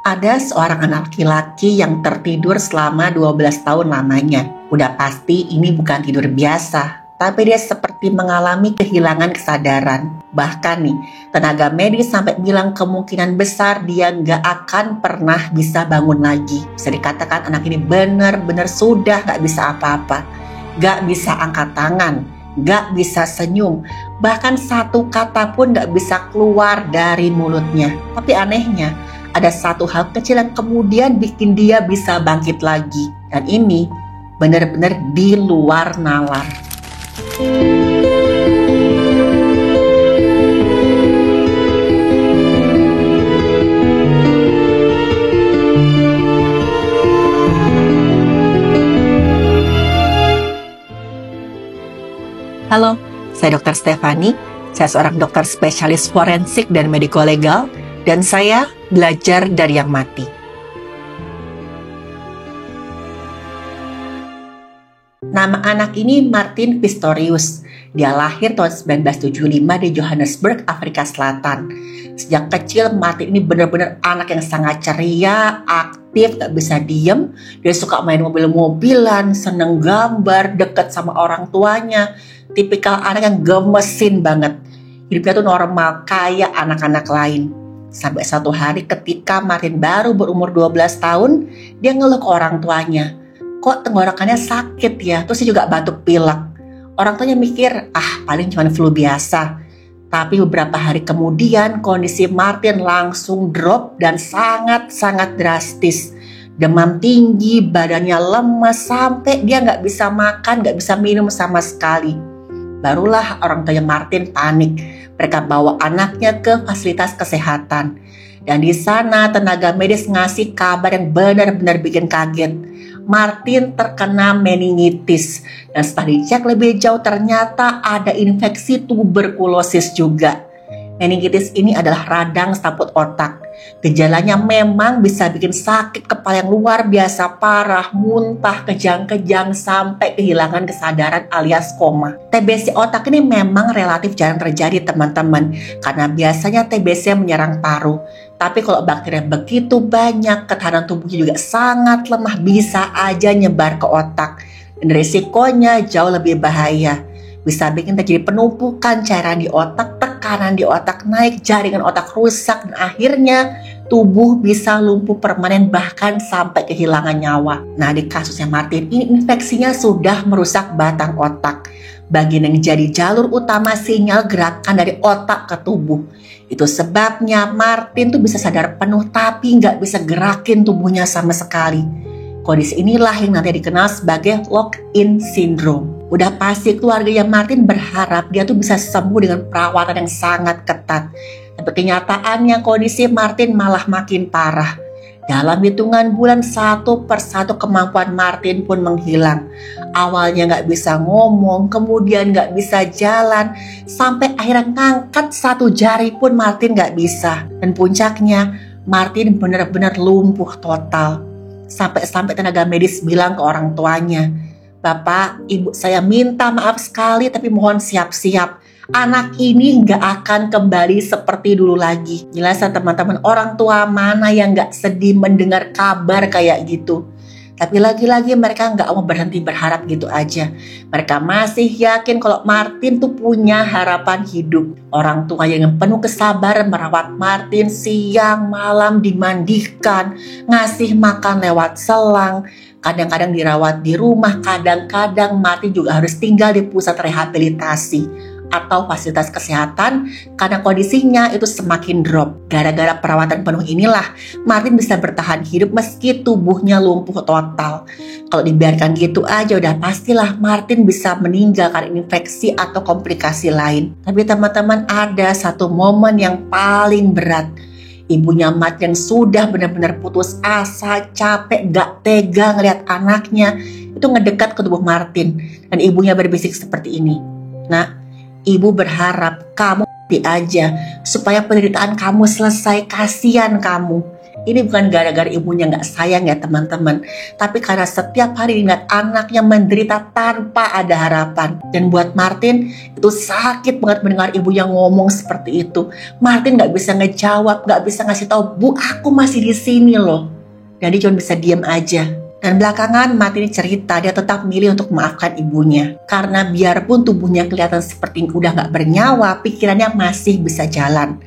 Ada seorang anak laki-laki yang tertidur selama 12 tahun lamanya. Udah pasti ini bukan tidur biasa, tapi dia seperti mengalami kehilangan kesadaran. Bahkan nih, tenaga medis sampai bilang kemungkinan besar dia nggak akan pernah bisa bangun lagi. Bisa dikatakan anak ini benar-benar sudah nggak bisa apa-apa. Nggak bisa angkat tangan, nggak bisa senyum, bahkan satu kata pun nggak bisa keluar dari mulutnya. Tapi anehnya, ada satu hal kecil yang kemudian bikin dia bisa bangkit lagi. Dan ini benar-benar di luar nalar. Halo, saya Dr. Stefani. Saya seorang dokter spesialis forensik dan mediko-legal, dan saya belajar dari yang mati. Nama anak ini Martin Pistorius. Dia lahir tahun 1975 di Johannesburg, Afrika Selatan. Sejak kecil Martin ini benar-benar anak yang sangat ceria, aktif, gak bisa diem. Dia suka main mobil-mobilan, seneng gambar, deket sama orang tuanya. Tipikal anak yang gemesin banget. Hidupnya tuh normal, kayak anak-anak lain. Sampai satu hari ketika Martin baru berumur 12 tahun, dia ngeluh ke orang tuanya. Kok tenggorokannya sakit ya? Terus dia juga batuk pilek. Orang tuanya mikir, paling cuma flu biasa. Tapi beberapa hari kemudian kondisi Martin langsung drop dan sangat-sangat drastis. Demam tinggi, badannya lemas, sampai dia nggak bisa makan, nggak bisa minum sama sekali. Barulah orang tuanya Martin panik. Mereka bawa anaknya ke fasilitas kesehatan. Dan di sana tenaga medis ngasih kabar yang benar-benar bikin kaget. Martin terkena meningitis. Dan setelah dicek lebih jauh ternyata ada infeksi tuberkulosis juga. Meningitis ini adalah radang selaput otak. Gejalanya memang bisa bikin sakit kepala yang luar biasa parah, muntah, kejang-kejang, sampai kehilangan kesadaran alias koma. TBC otak ini memang relatif jarang terjadi teman-teman, karena biasanya TBC menyerang paru. Tapi kalau bakteri begitu banyak, ketahanan tubuhnya juga sangat lemah, bisa aja nyebar ke otak. Dan risikonya jauh lebih bahaya. Bisa bikin terjadi penumpukan cairan di otak, tekanan di otak naik, jaringan otak rusak, dan akhirnya tubuh bisa lumpuh permanen bahkan sampai kehilangan nyawa. Nah, di kasusnya Martin ini infeksinya sudah merusak batang otak, bagian yang jadi jalur utama sinyal gerakan dari otak ke tubuh. Itu sebabnya Martin tuh bisa sadar penuh tapi nggak bisa gerakin tubuhnya sama sekali. Kondisi inilah yang nanti dikenal sebagai lock-in syndrome. Udah pasti keluarganya Martin berharap dia tuh bisa sembuh dengan perawatan yang sangat ketat. Tapi kenyataannya kondisi Martin malah makin parah. Dalam hitungan bulan, satu persatu kemampuan Martin pun menghilang. Awalnya nggak bisa ngomong, kemudian nggak bisa jalan, sampai akhirnya ngangkat satu jari pun Martin nggak bisa. Dan puncaknya, Martin benar-benar lumpuh total. Sampai tenaga medis bilang ke orang tuanya, "Bapak, ibu saya minta maaf sekali, tapi mohon siap-siap. Anak ini gak akan kembali seperti dulu lagi." Jelas teman-teman, orang tua mana yang gak sedih mendengar kabar kayak gitu. Tapi lagi-lagi mereka gak mau berhenti berharap gitu aja. Mereka masih yakin kalau Martin tuh punya harapan hidup. Orang tua yang penuh kesabaran merawat Martin siang malam, dimandikan, ngasih makan lewat selang. Kadang-kadang dirawat di rumah, kadang-kadang Martin juga harus tinggal di pusat rehabilitasi atau fasilitas kesehatan karena kondisinya itu semakin drop. Gara-gara perawatan penuh inilah Martin bisa bertahan hidup meski tubuhnya lumpuh total. Kalau dibiarkan gitu aja udah pastilah Martin bisa meninggal karena infeksi atau komplikasi lain. Tapi teman-teman, ada satu momen yang paling berat. Ibunya Martin sudah benar-benar putus asa, capek, gak tega ngeliat anaknya itu ngedekat ke tubuh Martin. Dan ibunya berbisik seperti ini, "Nak, Ibu berharap kamu mati aja supaya penderitaan kamu selesai, kasihan kamu." Ini bukan gara-gara ibunya nggak sayang ya teman-teman, tapi karena setiap hari ingat anaknya menderita tanpa ada harapan. Dan buat Martin itu sakit banget mendengar ibunya ngomong seperti itu. Martin nggak bisa ngejawab, nggak bisa ngasih tahu, "Bu, aku masih di sini loh." Dan dia cuma bisa diam aja. Dan belakangan Martin cerita dia tetap milih untuk memaafkan ibunya. Karena biarpun tubuhnya kelihatan seperti udah nggak bernyawa, pikirannya masih bisa jalan.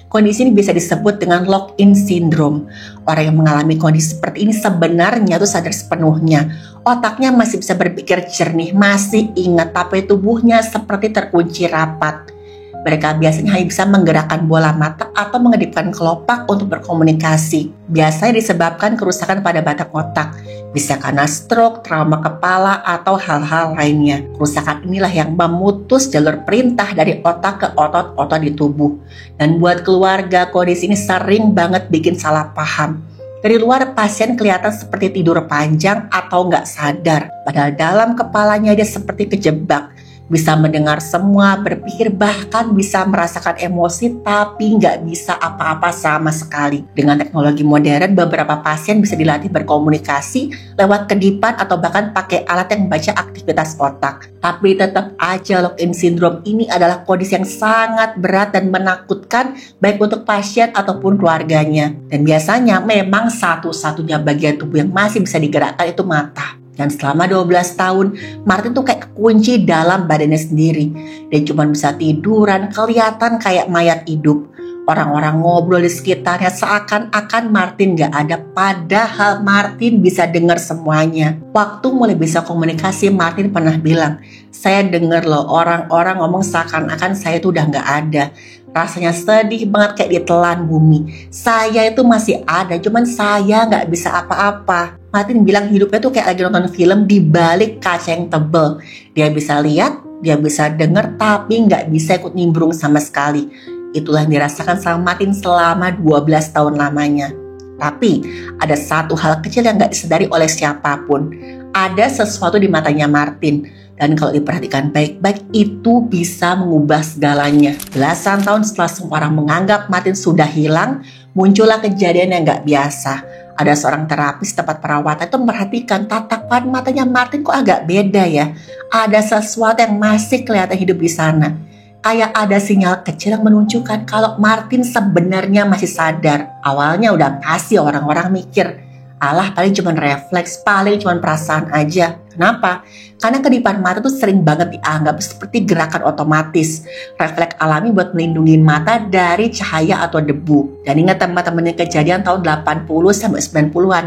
Kondisi ini bisa disebut dengan lock-in syndrome. Orang yang mengalami kondisi seperti ini sebenarnya tuh sadar sepenuhnya. Otaknya masih bisa berpikir jernih, masih ingat, tapi tubuhnya seperti terkunci rapat. Mereka biasanya hanya bisa menggerakkan bola mata atau mengedipkan kelopak untuk berkomunikasi. Biasanya disebabkan kerusakan pada batang otak. Bisa karena stroke, trauma kepala, atau hal-hal lainnya. Kerusakan inilah yang memutus jalur perintah dari otak ke otot-otot di tubuh. Dan buat keluarga, kondisi ini sering banget bikin salah paham. Dari luar, pasien kelihatan seperti tidur panjang atau nggak sadar. Padahal dalam kepalanya dia seperti kejebak. Bisa mendengar semua, berpikir, bahkan bisa merasakan emosi, tapi nggak bisa apa-apa sama sekali. Dengan teknologi modern, beberapa pasien bisa dilatih berkomunikasi lewat kedipan atau bahkan pakai alat yang membaca aktivitas otak. Tapi tetap aja lock-in syndrome ini adalah kondisi yang sangat berat dan menakutkan baik untuk pasien ataupun keluarganya. Dan biasanya memang satu-satunya bagian tubuh yang masih bisa digerakkan itu mata. Dan selama 12 tahun, Martin tuh kayak kekunci dalam badannya sendiri. Dia cuma bisa tiduran, kelihatan kayak mayat hidup. Orang-orang ngobrol di sekitarnya seakan-akan Martin gak ada, padahal Martin bisa dengar semuanya. Waktu mulai bisa komunikasi, Martin pernah bilang, "Saya dengar loh orang-orang ngomong seakan-akan saya tuh udah gak ada. Rasanya sedih banget kayak ditelan bumi. Saya itu masih ada, cuman saya gak bisa apa-apa." Martin bilang hidupnya tuh kayak lagi nonton film di balik kaca yang tebel. Dia bisa lihat, dia bisa dengar, tapi nggak bisa ikut nimbrung sama sekali. Itulah yang dirasakan sama Martin selama 12 tahun lamanya. Tapi ada satu hal kecil yang nggak disadari oleh siapapun. Ada sesuatu di matanya Martin. Dan kalau diperhatikan baik-baik, itu bisa mengubah segalanya. Belasan tahun setelah semua orang menganggap Martin sudah hilang, muncullah kejadian yang nggak biasa. Ada seorang terapis tempat perawatan itu memperhatikan tatapan matanya Martin kok agak beda ya. Ada sesuatu yang masih kelihatan hidup di sana. Kayak ada sinyal kecil yang menunjukkan kalau Martin sebenarnya masih sadar. Awalnya udah pasti orang-orang mikir, alah paling cuma refleks, paling cuma perasaan aja. Kenapa? Karena kedipan mata tuh sering banget dianggap seperti gerakan otomatis. Refleks alami buat melindungi mata dari cahaya atau debu. Dan ingat teman-teman yang kejadian tahun 80 sampai 90-an.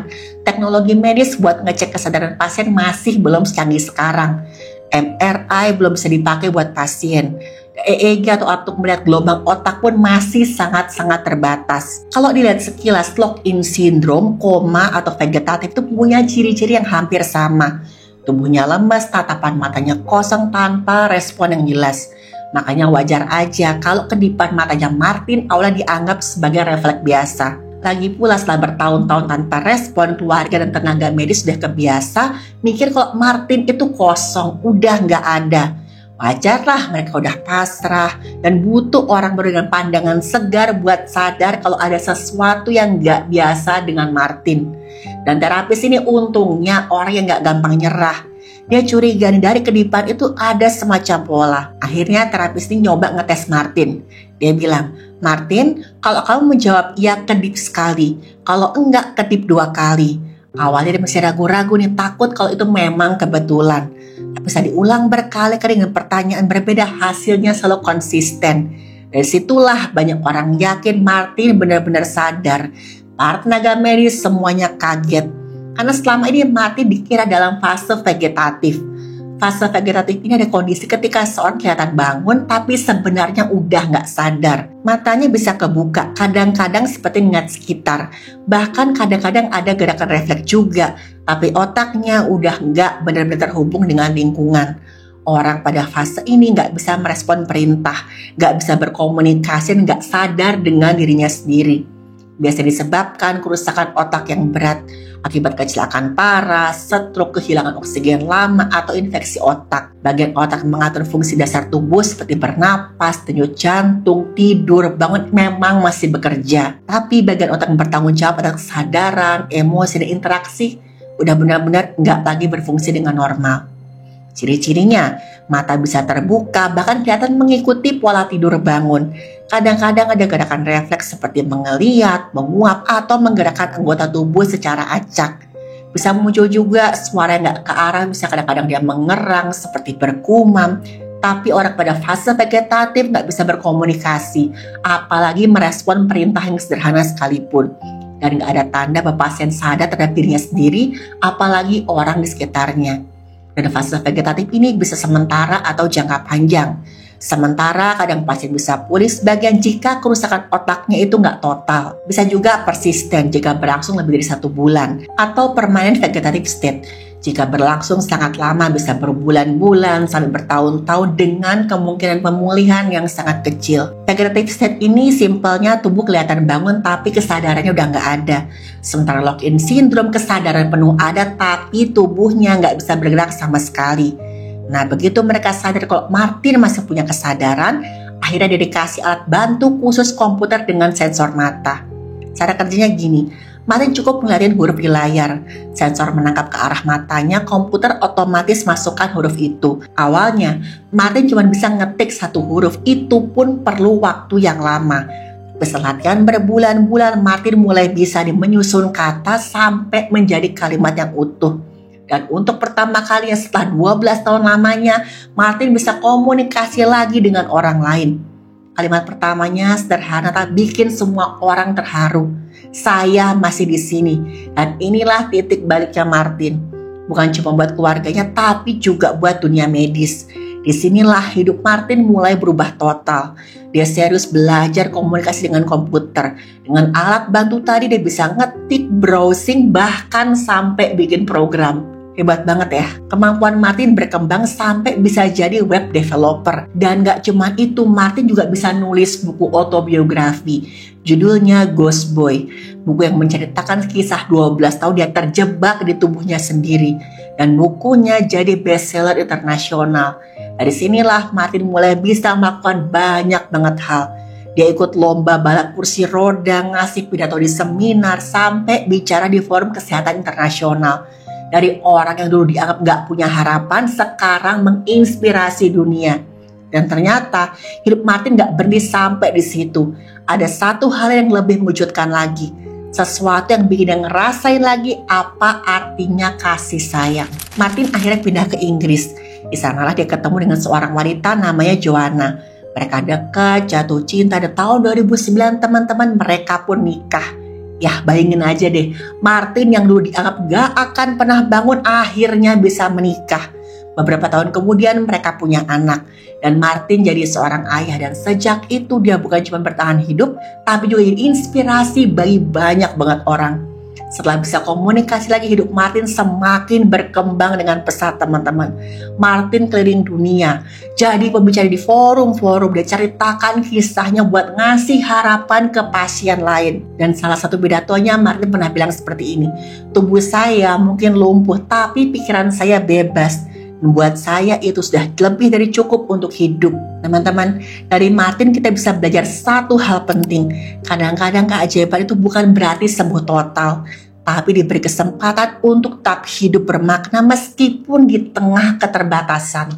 Teknologi medis buat ngecek kesadaran pasien masih belum secanggih sekarang. MRI belum bisa dipakai buat pasien. EEG atau untuk melihat gelombang otak pun masih sangat-sangat terbatas. Kalau dilihat sekilas, lock-in syndrome, koma atau vegetatif itu punya ciri-ciri yang hampir sama. Tubuhnya lemas, tatapan matanya kosong tanpa respon yang jelas. Makanya wajar aja kalau kedipan matanya Martin awalnya dianggap sebagai refleks biasa. Lagi pula setelah bertahun-tahun tanpa respon, keluarga dan tenaga medis sudah kebiasa mikir kalau Martin itu kosong, udah nggak ada. Wajarlah mereka udah pasrah dan butuh orang dengan pandangan segar buat sadar kalau ada sesuatu yang gak biasa dengan Martin. Dan terapis ini untungnya orang yang gak gampang nyerah. Dia curiga dari kedipan itu ada semacam pola. Akhirnya terapis ini nyoba ngetes Martin. Dia bilang, "Martin, kalau kamu menjawab iya kedip sekali, kalau enggak kedip 2 kali. Awalnya dia masih ragu-ragu nih, takut kalau itu memang kebetulan. Bisa diulang berkali-kali dengan pertanyaan berbeda, hasilnya selalu konsisten. Dari situlah banyak orang yakin Martin benar-benar sadar. Para tenaga medis semuanya kaget. Karena selama ini Martin dikira dalam fase vegetatif. Fase vegetatif ini ada kondisi ketika seorang kelihatan bangun tapi sebenarnya udah nggak sadar. Matanya bisa kebuka, kadang-kadang seperti ingat sekitar. Bahkan kadang-kadang ada gerakan refleks juga, tapi otaknya udah nggak benar-benar terhubung dengan lingkungan. Orang pada fase ini nggak bisa merespon perintah, nggak bisa berkomunikasi, nggak sadar dengan dirinya sendiri. biasanya disebabkan kerusakan otak yang berat akibat kecelakaan parah, stroke, kehilangan oksigen lama, atau infeksi otak. Bagian otak mengatur fungsi dasar tubuh seperti bernapas, denyut jantung, tidur, bangun memang masih bekerja. Tapi bagian otak yang bertanggung jawab atas kesadaran, emosi, dan interaksi udah benar-benar nggak lagi berfungsi dengan normal. Ciri-cirinya, mata bisa terbuka, bahkan kelihatan mengikuti pola tidur bangun. Kadang-kadang ada gerakan refleks seperti mengeliat, menguap, atau menggerakkan anggota tubuh secara acak. Bisa muncul juga suara yang nggak ke arah, bisa kadang-kadang dia mengerang seperti berkumam. Tapi orang pada fase vegetatif nggak bisa berkomunikasi, apalagi merespon perintah yang sederhana sekalipun. Dan nggak ada tanda bahwa pasien sadar terhadap dirinya sendiri, apalagi orang di sekitarnya. Dan fase vegetatif ini bisa sementara atau jangka panjang. Sementara kadang pasien bisa pulih sebagian jika kerusakan otaknya itu nggak total. Bisa juga persisten jika berlangsung lebih dari 1 bulan. Atau permanent vegetative state. Jika berlangsung sangat lama bisa berbulan-bulan sampai bertahun-tahun dengan kemungkinan pemulihan yang sangat kecil. Vegetative state ini simpelnya tubuh kelihatan bangun tapi kesadarannya udah nggak ada. Sementara lock-in syndrome kesadaran penuh ada tapi tubuhnya nggak bisa bergerak sama sekali. Nah begitu mereka sadar kalau Martin masih punya kesadaran, akhirnya dia dikasih alat bantu khusus komputer dengan sensor mata. Cara kerjanya gini, Martin cukup ngeliatin huruf di layar. Sensor menangkap ke arah matanya, komputer otomatis masukkan huruf itu. Awalnya, Martin cuma bisa ngetik 1 huruf, itu pun perlu waktu yang lama. Setelah latihan berbulan-bulan, Martin mulai bisa menyusun kata sampai menjadi kalimat yang utuh. Dan untuk pertama kalinya setelah 12 tahun lamanya, Martin bisa komunikasi lagi dengan orang lain. Kalimat pertamanya sederhana tapi bikin semua orang terharu. Saya masih di sini. Dan inilah titik baliknya Martin. Bukan cuma buat keluarganya tapi juga buat dunia medis. Disinilah hidup Martin mulai berubah total. Dia serius belajar komunikasi dengan komputer. Dengan alat bantu tadi dia bisa ngetik, browsing, bahkan sampai bikin program. Hebat banget ya. Kemampuan Martin berkembang sampai bisa jadi web developer. Dan gak cuma itu, Martin juga bisa nulis buku autobiografi. Judulnya Ghost Boy. Buku yang menceritakan kisah 12 tahun dia terjebak di tubuhnya sendiri. Dan bukunya jadi bestseller internasional. Dari sinilah Martin mulai bisa melakukan banyak banget hal. Dia ikut lomba balap kursi roda, ngasih pidato di seminar, sampai bicara di forum kesehatan internasional. Dari orang yang dulu dianggap gak punya harapan, sekarang menginspirasi dunia. Dan ternyata hidup Martin gak berhenti sampai di situ. Ada satu hal yang lebih mengejutkan lagi. Sesuatu yang bikin dia ngerasain lagi apa artinya kasih sayang. Martin akhirnya pindah ke Inggris. Di sanalah dia ketemu dengan seorang wanita namanya Joanna. Mereka dekat, jatuh cinta. Dan tahun 2009 teman-teman mereka pun nikah. Ya bayangin aja deh, Martin yang dulu dianggap gak akan pernah bangun akhirnya bisa menikah. Beberapa tahun kemudian mereka punya anak. Dan Martin jadi seorang ayah. Dan sejak itu dia bukan cuma bertahan hidup, tapi juga jadi inspirasi bagi banyak banget orang. Setelah bisa komunikasi lagi, hidup Martin semakin berkembang dengan pesat teman-teman. Martin keliling dunia, jadi pembicara di forum-forum, dia ceritakan kisahnya buat ngasih harapan ke pasien lain. Dan salah satu pidatonya Martin pernah bilang seperti ini, tubuh saya mungkin lumpuh tapi pikiran saya bebas. Buat saya itu sudah lebih dari cukup untuk hidup. Teman-teman, dari Martin kita bisa belajar satu hal penting. Kadang-kadang keajaiban itu bukan berarti sembuh total, tapi diberi kesempatan untuk tetap hidup bermakna meskipun di tengah keterbatasan.